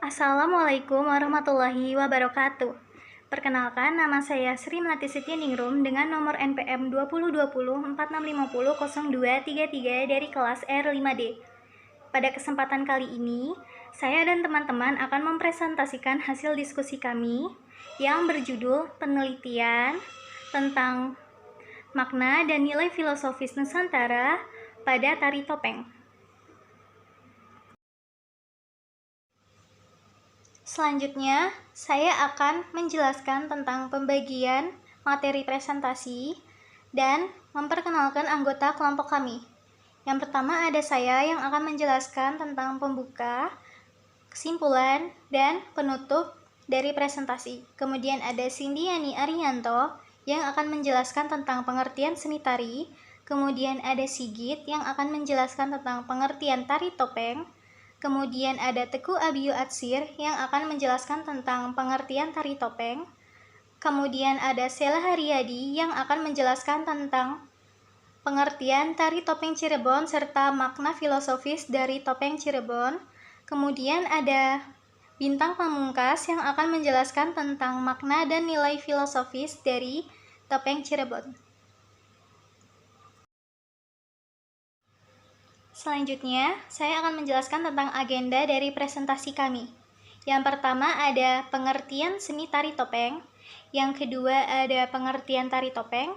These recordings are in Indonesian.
Assalamualaikum warahmatullahi wabarakatuh. Perkenalkan, nama saya Sri Melati Setianingrum dengan nomor NPM 202046500233 dari kelas R5D. Pada kesempatan kali ini, saya dan teman-teman akan mempresentasikan hasil diskusi kami yang berjudul penelitian tentang makna dan nilai filosofis Nusantara pada tari topeng. Selanjutnya, saya akan menjelaskan tentang pembagian materi presentasi dan memperkenalkan anggota kelompok kami. Yang pertama ada saya yang akan menjelaskan tentang pembuka, kesimpulan, dan penutup dari presentasi. Kemudian ada Cindy Arianto yang akan menjelaskan tentang pengertian seni tari. Kemudian ada Sigit yang akan menjelaskan tentang pengertian tari topeng. Kemudian ada Teguh Abiyu Atsir yang akan menjelaskan tentang pengertian tari topeng. Kemudian ada Sela Haryadi yang akan menjelaskan tentang pengertian tari topeng Cirebon serta makna filosofis dari topeng Cirebon. Kemudian ada Bintang Pamungkas yang akan menjelaskan tentang makna dan nilai filosofis dari topeng Cirebon. Selanjutnya, saya akan menjelaskan tentang agenda dari presentasi kami. Yang pertama ada pengertian seni tari topeng, yang kedua ada pengertian tari topeng,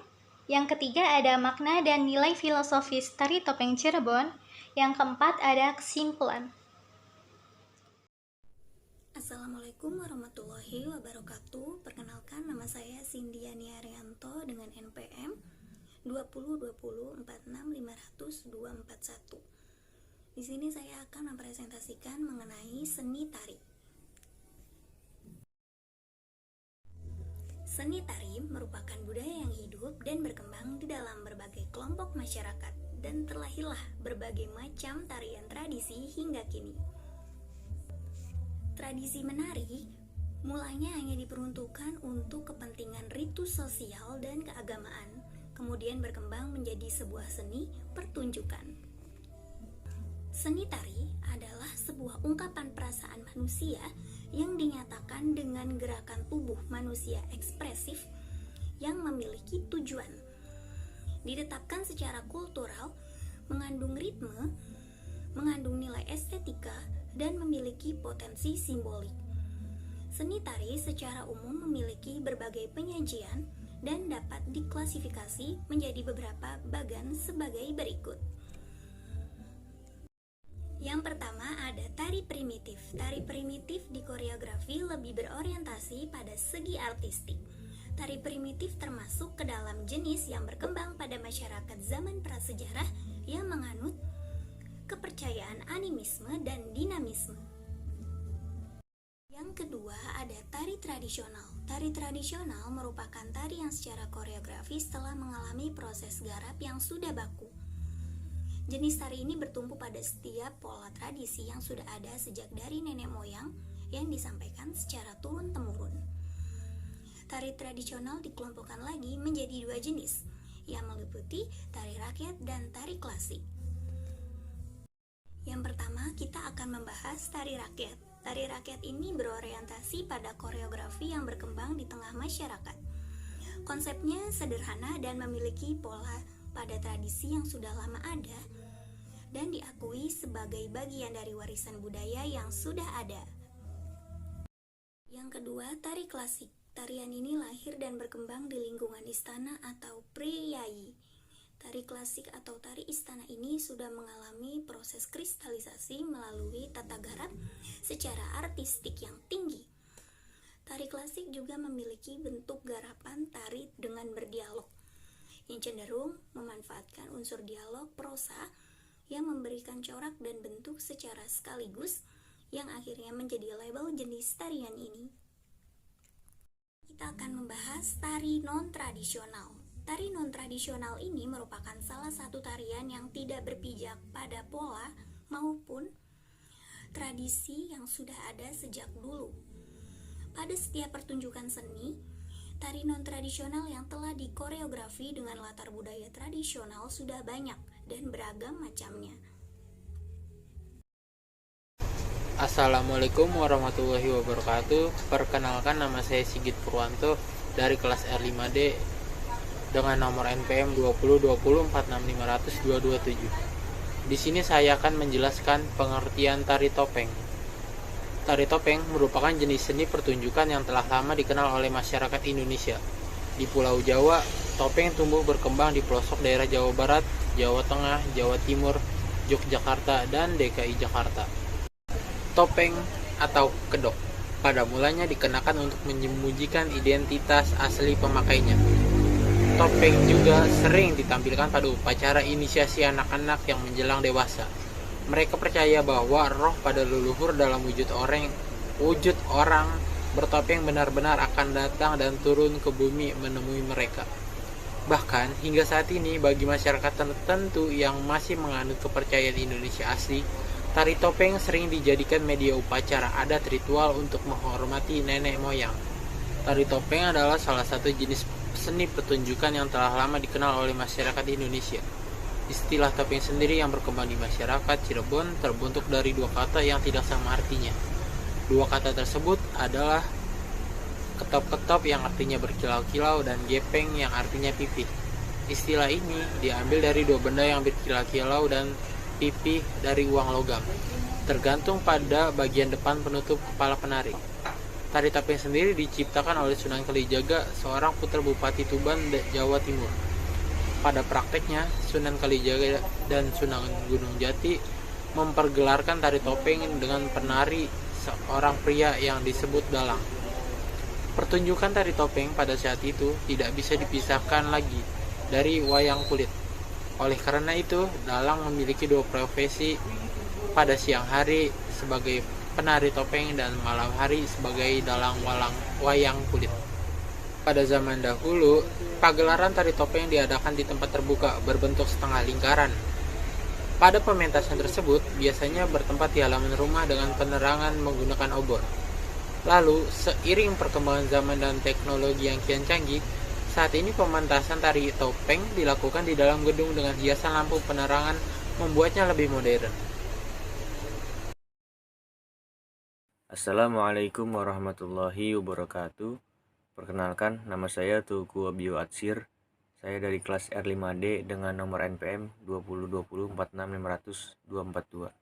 yang ketiga ada makna dan nilai filosofis tari topeng Cirebon, yang keempat ada kesimpulan. Assalamualaikum warahmatullahi wabarakatuh. Perkenalkan, nama saya Cindy Arianto dengan NPM 202046500241. Di sini saya akan mempresentasikan mengenai seni tari. Seni tari merupakan budaya yang hidup dan berkembang di dalam berbagai kelompok masyarakat, dan terlahirlah berbagai macam tarian tradisi hingga kini. Tradisi menari mulanya hanya diperuntukkan untuk kepentingan ritus sosial dan keagamaan, kemudian berkembang menjadi sebuah seni pertunjukan. Seni tari adalah sebuah ungkapan perasaan manusia yang dinyatakan dengan gerakan tubuh manusia ekspresif yang memiliki tujuan. Ditetapkan secara kultural, mengandung ritme, mengandung nilai estetika, dan memiliki potensi simbolik. Seni tari secara umum memiliki berbagai penyajian dan dapat diklasifikasi menjadi beberapa bagan sebagai berikut. Yang pertama ada tari primitif. Tari primitif di koreografi lebih berorientasi pada segi artistik. Tari primitif termasuk ke dalam jenis yang berkembang pada masyarakat zaman prasejarah yang menganut kepercayaan animisme dan dinamisme. Yang kedua ada tari tradisional. Tari tradisional merupakan tari yang secara koreografis telah mengalami proses garap yang sudah baku. Jenis tari ini bertumpu pada setiap pola tradisi yang sudah ada sejak dari nenek moyang yang disampaikan secara turun-temurun. Tari tradisional dikelompokkan lagi menjadi dua jenis, yang meliputi tari rakyat dan tari klasik. Yang pertama, kita akan membahas tari rakyat. Tari rakyat ini berorientasi pada koreografi yang berkembang di tengah masyarakat. Konsepnya sederhana dan memiliki pola pada tradisi yang sudah lama ada dan diakui sebagai bagian dari warisan budaya yang sudah ada. Yang kedua, tari klasik. Tarian ini lahir dan berkembang di lingkungan istana atau pre-yai. Tari klasik atau tari istana ini sudah mengalami proses kristalisasi melalui tata garap secara artistik yang tinggi. Tari klasik juga memiliki bentuk garapan tari dengan berdialog, yang cenderung memanfaatkan unsur dialog prosa yang memberikan corak dan bentuk secara sekaligus, yang akhirnya menjadi label jenis tarian ini. Kita akan membahas tari non-tradisional. Tari non-tradisional ini merupakan salah satu tarian yang tidak berpijak pada pola maupun tradisi yang sudah ada sejak dulu. Pada setiap pertunjukan seni, tari non-tradisional yang telah dikoreografi dengan latar budaya tradisional sudah banyak dan beragam macamnya. Assalamualaikum warahmatullahi wabarakatuh. Perkenalkan, nama saya Sigit Purwanto dari kelas R5D dengan nomor NPM 202046500227. Di sini saya akan menjelaskan pengertian tari topeng. Tari topeng merupakan jenis seni pertunjukan yang telah lama dikenal oleh masyarakat Indonesia. Di Pulau Jawa, topeng tumbuh berkembang di pelosok daerah Jawa Barat, Jawa Tengah, Jawa Timur, Yogyakarta, dan DKI Jakarta. Topeng atau kedok pada mulanya dikenakan untuk menyembunyikan identitas asli pemakainya. Topeng juga sering ditampilkan pada upacara inisiasi anak-anak yang menjelang dewasa. Mereka percaya bahwa roh pada leluhur dalam wujud orang bertopeng benar-benar akan datang dan turun ke bumi menemui mereka. Bahkan hingga saat ini, bagi masyarakat tertentu yang masih menganut kepercayaan Indonesia asli, tari topeng sering dijadikan media upacara adat ritual untuk menghormati nenek moyang. Tari topeng adalah salah satu jenis seni pertunjukan yang telah lama dikenal oleh masyarakat Indonesia. Istilah topeng sendiri yang berkembang di masyarakat Cirebon terbentuk dari dua kata yang tidak sama artinya. Dua kata tersebut adalah ketop-ketop yang artinya berkilau-kilau dan gepeng yang artinya pipih. Istilah ini diambil dari dua benda yang berkilau-kilau dan pipih dari uang logam, tergantung pada bagian depan penutup kepala penari. Tari topeng sendiri diciptakan oleh Sunan Kalijaga, seorang putra Bupati Tuban, Jawa Timur. Pada prakteknya, Sunan Kalijaga dan Sunan Gunung Jati mempergelarkan tari topeng dengan penari seorang pria yang disebut dalang. Pertunjukan tari topeng pada saat itu tidak bisa dipisahkan lagi dari wayang kulit. Oleh karena itu, dalang memiliki dua profesi, pada siang hari sebagai penari topeng dan malam hari sebagai dalang wayang kulit. Pada zaman dahulu, pagelaran tari topeng diadakan di tempat terbuka berbentuk setengah lingkaran. Pada pementasan tersebut, biasanya bertempat di halaman rumah dengan penerangan menggunakan obor. Lalu, seiring perkembangan zaman dan teknologi yang kian canggih, saat ini pementasan tari topeng dilakukan di dalam gedung dengan hiasan lampu penerangan, membuatnya lebih modern. Assalamualaikum warahmatullahi wabarakatuh. Perkenalkan, nama saya Tugu Abio Atsir. Saya dari kelas R5D dengan nomor NPM 202046500242.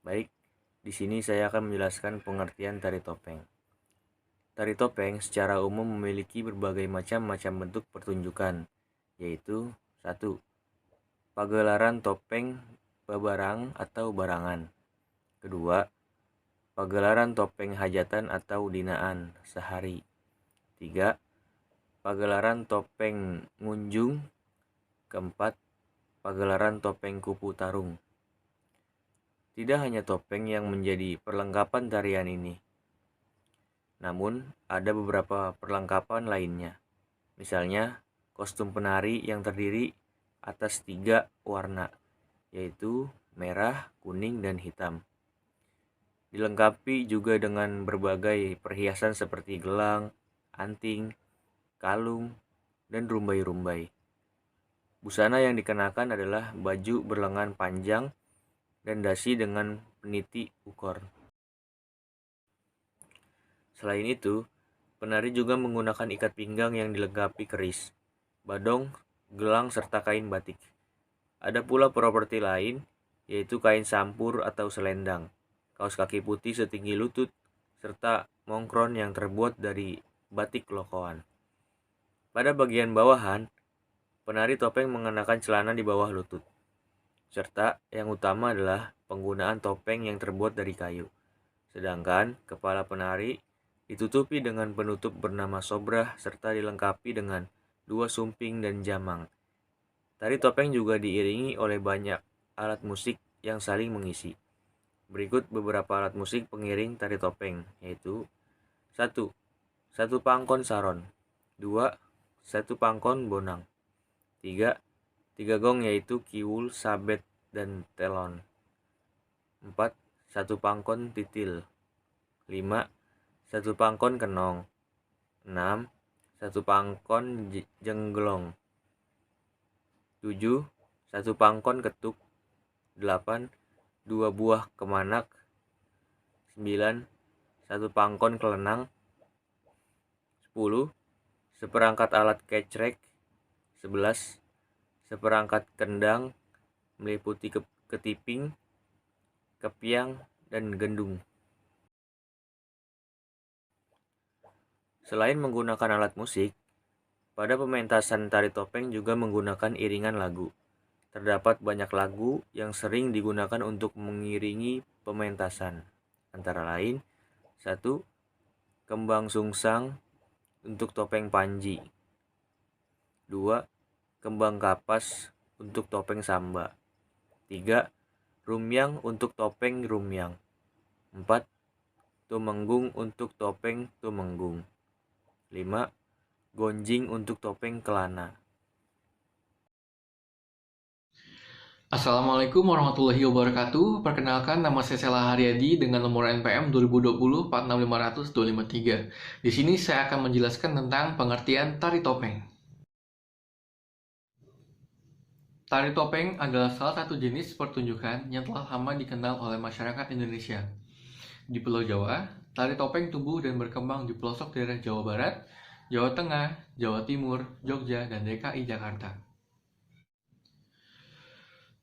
Baik, di sini saya akan menjelaskan pengertian tari topeng. Tari topeng secara umum memiliki berbagai macam bentuk pertunjukan, yaitu 1. Pagelaran topeng babarang atau barangan. 2. Pagelaran topeng hajatan atau dinaan sehari. 3. Pagelaran topeng ngunjung. 4. Pagelaran topeng kupu tarung. Tidak hanya topeng yang menjadi perlengkapan tarian ini, namun ada beberapa perlengkapan lainnya. Misalnya, kostum penari yang terdiri atas 3 warna, yaitu merah, kuning, dan hitam. Dilengkapi juga dengan berbagai perhiasan seperti gelang, anting, kalung, dan rumbai-rumbai. Busana yang dikenakan adalah baju berlengan panjang dan dasi dengan peniti ukor. Selain itu, penari juga menggunakan ikat pinggang yang dilengkapi keris, badong, gelang, serta kain batik. Ada pula properti lain, yaitu kain sampur atau selendang, kaos kaki putih setinggi lutut, serta mongkron yang terbuat dari batik lokoan. Pada bagian bawahan, penari topeng mengenakan celana di bawah lutut, serta yang utama adalah penggunaan topeng yang terbuat dari kayu. Sedangkan kepala penari ditutupi dengan penutup bernama sobrah serta dilengkapi dengan 2 sumping dan jamang. Tari topeng juga diiringi oleh banyak alat musik yang saling mengisi. Berikut beberapa alat musik pengiring tari topeng, yaitu 1. Satu pangkon saron. 2. Satu pangkon bonang. 3. 3 gong yaitu kiwul, sabet, dan telon. 4. Satu pangkon titil. 5. Satu pangkon kenong. 6. Satu pangkon jengglong. 7. Satu pangkon ketuk. 8. 2 buah kemanak. 9. Satu pangkon kelenang. 10. Seperangkat alat kecrek. 11. Seperangkat kendang meliputi ketiping, kepiang, dan gendung. Selain menggunakan alat musik, pada pementasan tari topeng juga menggunakan iringan lagu. Terdapat banyak lagu yang sering digunakan untuk mengiringi pementasan. Antara lain, 1. Kembang Sungsang untuk topeng Panji. 2. Kembang Kapas untuk topeng Samba. 3. Rumyang untuk topeng Rumyang. 4. Tumenggung untuk topeng Tumenggung. 5. Gonjing untuk topeng Kelana. Assalamualaikum warahmatullahi wabarakatuh. Perkenalkan, nama saya Sela Haryadi dengan nomor NPM 2020 46500 253. Di sini saya akan menjelaskan tentang pengertian tari topeng. Tari topeng adalah salah satu jenis pertunjukan yang telah lama dikenal oleh masyarakat Indonesia. Di Pulau Jawa, tari topeng tumbuh dan berkembang di pelosok daerah Jawa Barat, Jawa Tengah, Jawa Timur, Jogja, dan DKI Jakarta.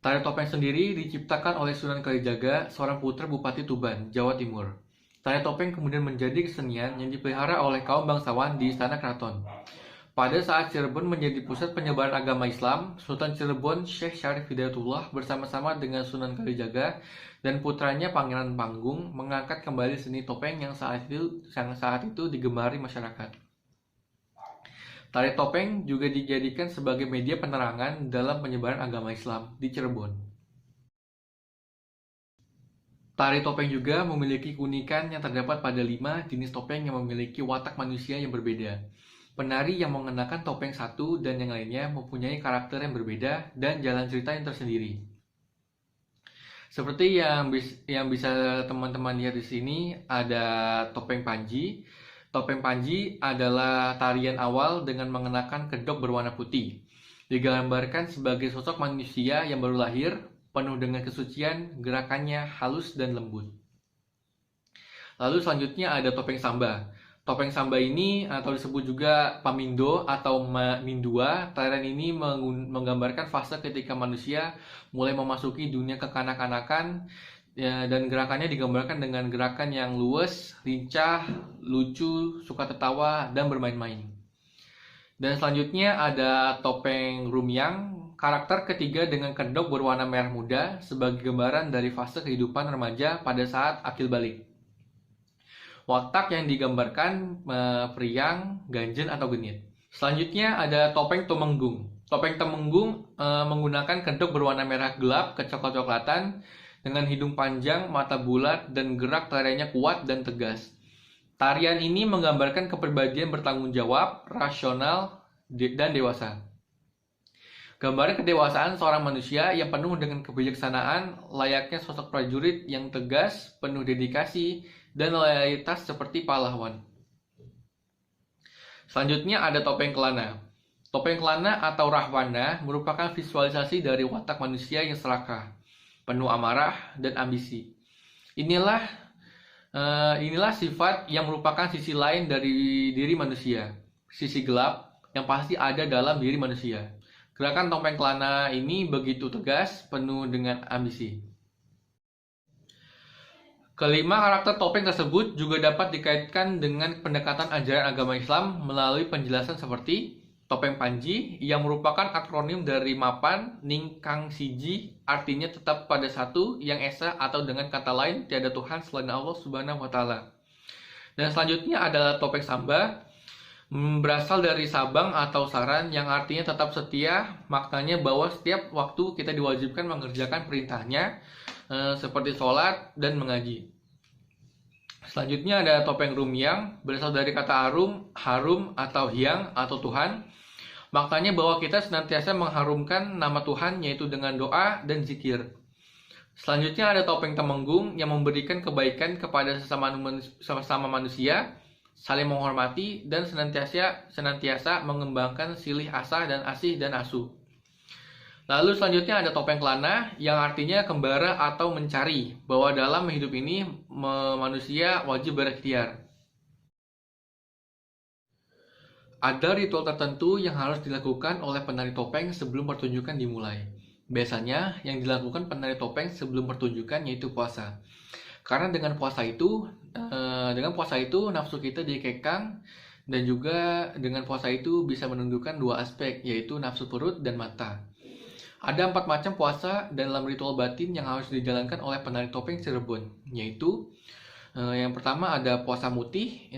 Tari topeng sendiri diciptakan oleh Sunan Kalijaga, seorang putra Bupati Tuban, Jawa Timur. Tari topeng kemudian menjadi kesenian yang dipelihara oleh kaum bangsawan di Istana Keraton. Pada saat Cirebon menjadi pusat penyebaran agama Islam, Sultan Cirebon Syekh Syarif Hidayatullah bersama-sama dengan Sunan Kalijaga dan putranya Pangeran Panggung mengangkat kembali seni topeng yang saat itu digemari masyarakat. Tari topeng juga dijadikan sebagai media penerangan dalam penyebaran agama Islam di Cirebon. Tari topeng juga memiliki keunikan yang terdapat pada 5 jenis topeng yang memiliki watak manusia yang berbeda. Penari yang mengenakan topeng satu dan yang lainnya mempunyai karakter yang berbeda dan jalan cerita yang tersendiri. Seperti yang bisa teman-teman lihat di sini, ada topeng Panji. Topeng Panji adalah tarian awal dengan mengenakan kedok berwarna putih. Digambarkan sebagai sosok manusia yang baru lahir, penuh dengan kesucian, gerakannya halus dan lembut. Lalu selanjutnya ada topeng Samba. Topeng Samba ini atau disebut juga Pamindo atau Mindua. Tarian ini menggambarkan fase ketika manusia mulai memasuki dunia kekanak-kanakan, dan gerakannya digambarkan dengan gerakan yang luwes, lincah, lucu, suka tertawa, dan bermain-main. Dan selanjutnya ada topeng Rumyang, karakter ketiga dengan kedok berwarna merah muda sebagai gambaran dari fase kehidupan remaja pada saat akil balik. Watak yang digambarkan periang, ganjen, atau genit. Selanjutnya ada topeng Tumenggung. Topeng Tumenggung menggunakan kedok berwarna merah gelap kecoklat-coklatan dengan hidung panjang, mata bulat, dan gerak tariannya kuat dan tegas. Tarian ini menggambarkan kepribadian bertanggung jawab, rasional, dan dewasa. Gambaran kedewasaan seorang manusia yang penuh dengan kebijaksanaan, layaknya sosok prajurit yang tegas, penuh dedikasi, dan loyalitas seperti pahlawan. Selanjutnya ada topeng Kelana. Topeng Kelana atau Rahwana merupakan visualisasi dari watak manusia yang serakah, penuh amarah dan ambisi. Inilah sifat yang merupakan sisi lain dari diri manusia, sisi gelap yang pasti ada dalam diri manusia. Gerakan topeng Kelana ini begitu tegas, penuh dengan ambisi. Kelima karakter topeng tersebut juga dapat dikaitkan dengan pendekatan ajaran agama Islam melalui penjelasan seperti topeng Panji yang merupakan akronim dari Mapan Ning Kang Siji, artinya tetap pada satu yang esa, atau dengan kata lain tiada Tuhan selain Allah Subhanahu wa taala. Dan selanjutnya adalah topeng Samba, berasal dari Sabang atau Saran yang artinya tetap setia, maknanya bahwa setiap waktu kita diwajibkan mengerjakan perintahnya seperti sholat dan mengaji. Selanjutnya ada topeng Rumyang, berasal dari kata harum atau hyang atau Tuhan. Maknanya bahwa kita senantiasa mengharumkan nama Tuhan, yaitu dengan doa dan zikir. Selanjutnya ada topeng Temenggung yang memberikan kebaikan kepada sesama manusia, saling menghormati, dan senantiasa mengembangkan silih asah dan asih dan asuh. Lalu selanjutnya ada topeng kelana yang artinya kembara atau mencari, bahwa dalam hidup ini manusia wajib berikhtiar. Ada ritual tertentu yang harus dilakukan oleh penari topeng sebelum pertunjukan dimulai. Biasanya yang dilakukan penari topeng sebelum pertunjukan yaitu puasa. Karena dengan puasa itu nafsu kita dikekang, dan juga dengan puasa itu bisa menunjukkan dua aspek, yaitu nafsu perut dan mata. Ada 4 macam puasa dalam ritual batin yang harus dijalankan oleh penari topeng Cirebon, yaitu yang pertama ada puasa mutih.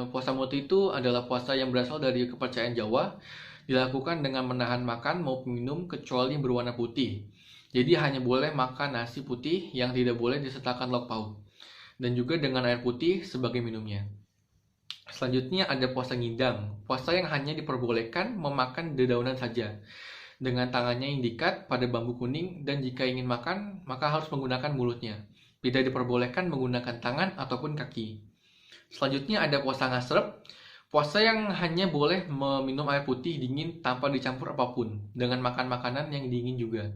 Puasa mutih itu adalah puasa yang berasal dari kepercayaan Jawa, dilakukan dengan menahan makan maupun minum kecuali berwarna putih. Jadi hanya boleh makan nasi putih yang tidak boleh disertakan lauk pauk, dan juga dengan air putih sebagai minumnya. Selanjutnya ada puasa ngidang, puasa yang hanya diperbolehkan memakan dedaunan saja, dengan tangannya yang diikat pada bambu kuning, dan jika ingin makan maka harus menggunakan mulutnya. Tidak diperbolehkan menggunakan tangan ataupun kaki. Selanjutnya ada puasa ngasrep, puasa yang hanya boleh meminum air putih dingin tanpa dicampur apapun, dengan makan makanan yang dingin juga.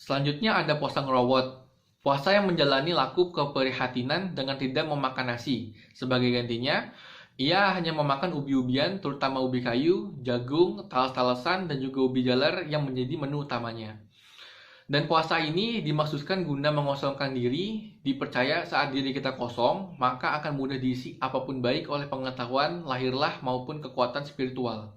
Selanjutnya ada puasa ngerowot, puasa yang menjalani laku keprihatinan dengan tidak memakan nasi. Sebagai gantinya, ia hanya memakan ubi-ubian, terutama ubi kayu, jagung, talas-talasan, dan juga ubi jalar yang menjadi menu utamanya. Dan puasa ini dimaksudkan guna mengosongkan diri, dipercaya saat diri kita kosong, maka akan mudah diisi apapun baik oleh pengetahuan, lahirlah maupun kekuatan spiritual.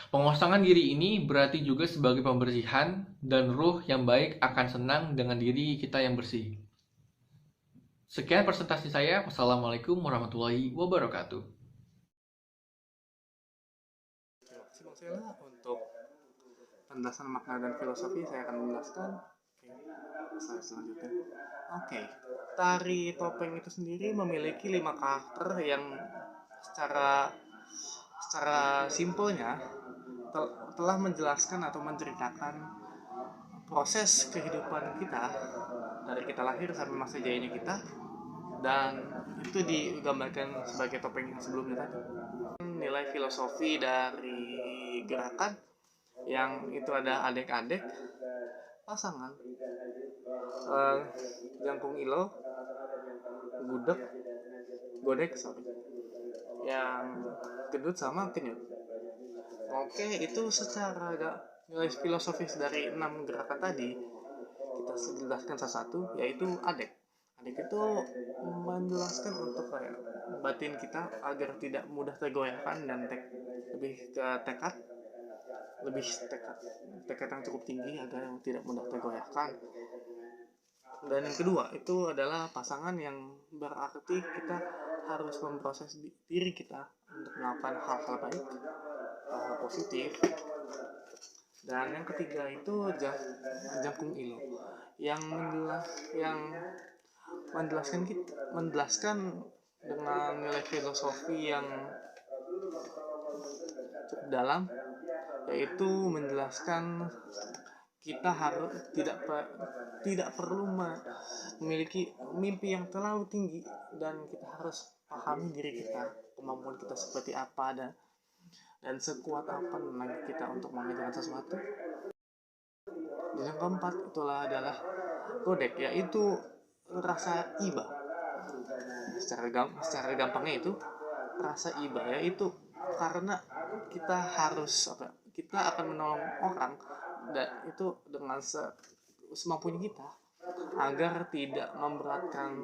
Pengosongan diri ini berarti juga sebagai pembersihan, dan ruh yang baik akan senang dengan diri kita yang bersih. Sekian presentasi saya. Wassalamualaikum warahmatullahi wabarakatuh. Terima kasih untuk penjelasan makna dan filosofi. Saya akan menjelaskan slide selanjutnya. Tari topeng itu sendiri memiliki 5 karakter yang secara simpelnya telah menjelaskan atau menceritakan proses kehidupan kita dari kita lahir sampai masa jayanya kita, dan itu digambarkan sebagai topeng yang sebelumnya tadi. Nilai filosofi dari gerakan yang itu ada adek-adek, pasangan, jangkung ilo, godek, yang gendut sama kenyut. Itu secara nilai filosofis dari 6 gerakan tadi kita jelaskan satu-satu, yaitu adek. Adek itu menjelaskan untuk batin kita agar tidak mudah tergoyahkan dan lebih ke tekad yang cukup tinggi agar tidak mudah tergoyahkan. Dan yang kedua itu adalah pasangan, yang berarti kita harus memproses diri kita untuk melakukan hal-hal baik, hal positif. Dan yang ketiga itu jangkung ilo yang menjelaskan dengan nilai filosofi yang cukup dalam, yaitu menjelaskan kita harus tidak perlu memiliki mimpi yang terlalu tinggi, dan kita harus pahami diri kita, kemampuan kita seperti apa, dan sekuat apa tenaga kita untuk mengerjakan sesuatu. Dan yang keempat adalah godek, yaitu rasa iba. Secara gampangnya itu rasa iba, yaitu karena kita akan menolong orang, dan itu dengan semampunya kita, agar tidak memberatkan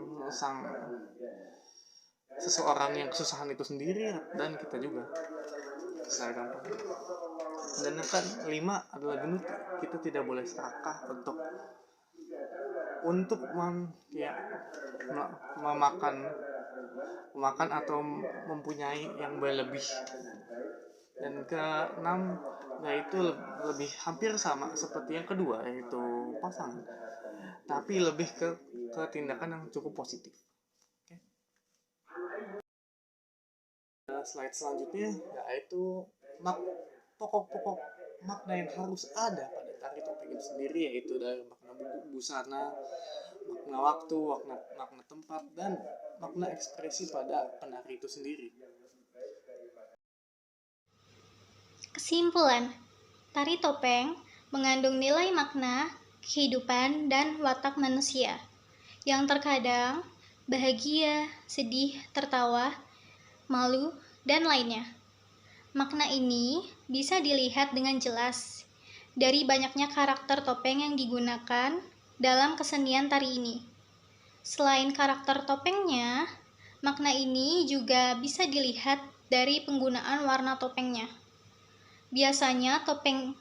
seseorang yang kesusahan itu sendiri dan kita juga. Secara gampang. Dan yang kelima adalah gendut. Kita tidak boleh serakah untuk memakan atau mempunyai yang berlebih. Dan keenam, yaitu lebih hampir sama seperti yang kedua, yaitu pasangan, tapi lebih ke tindakan yang cukup positif. Slide selanjutnya yaitu pokok-pokok makna yang harus ada pada tari topeng itu sendiri, yaitu dari makna busana, makna waktu, makna tempat, dan makna ekspresi pada penari itu sendiri. Kesimpulan, tari topeng mengandung nilai makna, kehidupan, dan watak manusia, yang terkadang bahagia, sedih, tertawa, malu, dan lainnya. Makna ini bisa dilihat dengan jelas dari banyaknya karakter topeng yang digunakan dalam kesenian tari ini. Selain karakter topengnya, makna ini juga bisa dilihat dari penggunaan warna topengnya. Biasanya topeng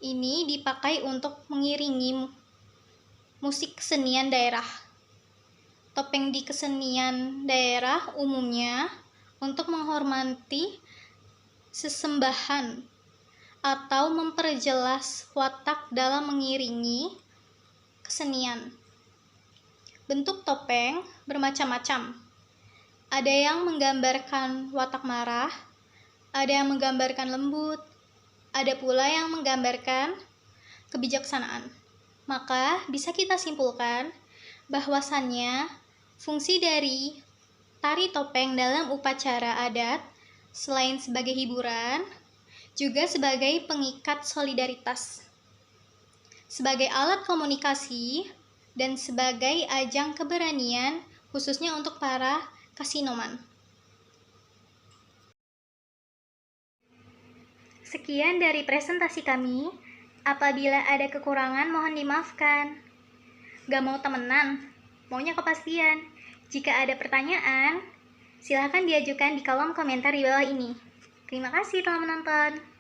ini dipakai untuk mengiringi musik kesenian daerah. Topeng di kesenian daerah umumnya untuk menghormati sesembahan atau memperjelas watak dalam mengiringi kesenian. Bentuk topeng bermacam-macam. Ada yang menggambarkan watak marah, ada yang menggambarkan lembut, ada pula yang menggambarkan kebijaksanaan. Maka bisa kita simpulkan bahwasannya fungsi dari tari topeng dalam upacara adat selain sebagai hiburan, juga sebagai pengikat solidaritas, sebagai alat komunikasi, dan sebagai ajang keberanian khususnya untuk para kasinoman. Sekian dari presentasi kami. Apabila ada kekurangan mohon dimaafkan. Gak mau temenan, maunya kepastian. Jika ada pertanyaan, silahkan diajukan di kolom komentar di bawah ini. Terima kasih telah menonton.